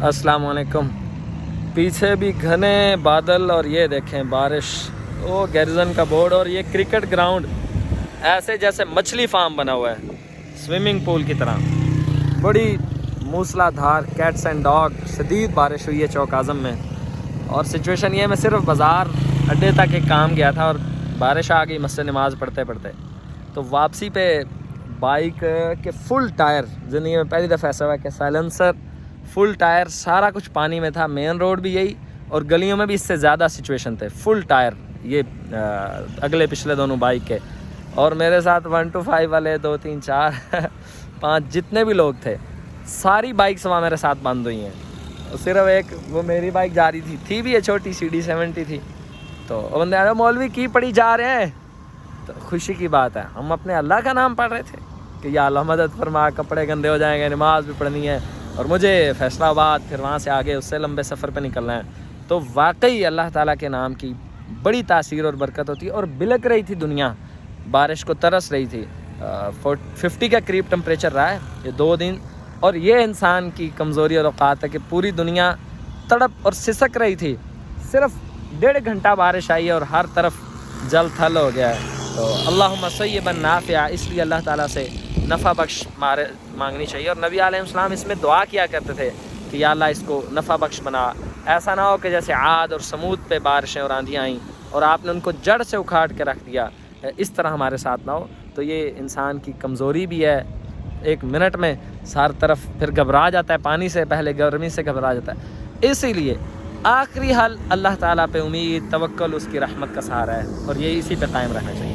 अस्सलाम वालेकुम। पीछे भी घने बादल और ये देखें बारिश, वो गैरिजन का बोर्ड और ये क्रिकेट ग्राउंड ऐसे जैसे मछली फार्म बना हुआ है, स्विमिंग पूल की तरह। बड़ी मूसलाधार कैट्स एंड डॉग शदीद बारिश हुई है चौक आज़म में। और सिचुएशन ये, मैं सिर्फ बाज़ार अड्डे तक एक काम गया था और बारिश आ गई मस्जिद नमाज़ पढ़ते पढ़ते। तो वापसी पे बाइक के फुल टायर, ज़िंदगी में पहली दफ़ा ऐसा हुआ कि साइलेंसर, फुल टायर, सारा कुछ पानी में था। मेन रोड भी यही और गलियों में भी इससे ज़्यादा सिचुएशन थे। फुल टायर ये अगले पिछले दोनों बाइक के, और मेरे साथ 1 to 5 वाले 2 3 4 5 जितने भी लोग थे, सारी बाइक्स वहाँ मेरे साथ बंद हुई हैं। सिर्फ एक वो मेरी बाइक जा रही थी भी, ये छोटी CD70 थी। तो बंदे आ मौलवी की पड़ी जा रहे हैं, तो खुशी की बात है। हम अपने अल्लाह का नाम पढ़ रहे थे कि या अल्लाह मदद फरमा, कपड़े गंदे हो जाएंगे, नमाज भी पढ़नी है और मुझे फैसलाबाद फिर वहाँ से आगे उससे लंबे सफ़र पे निकलना है। तो वाकई अल्लाह ताला के नाम की बड़ी तासीर और बरकत होती है। और बिलक रही थी दुनिया, बारिश को तरस रही थी। 50 के करीब टेम्परेचर रहा है ये 2 दिन। और ये इंसान की कमज़ोरी और औकात है कि पूरी दुनिया तड़प और सिसक रही थी। सिर्फ 1.5 घंटा बारिश आई है और हर तरफ जल थल हो गया है। तो अल्लाहुम्मा सय्यबन नाफ़िआ, इसलिए अल्लाह ताला से नफ़ा बख्श मांगनी चाहिए। और नबी अलैहिस्सलाम इसमें दुआ किया करते थे कि या अल्लाह इसको नफ़ा बख्श बना। ऐसा ना हो कि जैसे आद और समूद पे बारिशें और आंधियाँ आईं और आपने उनको जड़ से उखाड़ के रख दिया, इस तरह हमारे साथ ना हो। तो ये इंसान की कमज़ोरी भी है। 1 मिनट में हर तरफ फिर घबरा जाता है, पानी से पहले गर्मी से घबरा जाता है। इसीलिए आखिरी हल अल्लाह ताला पे उम्मीद, तवक्कुल, उसकी रहमत का सहारा है और ये इसी पे कायम रहना चाहिए।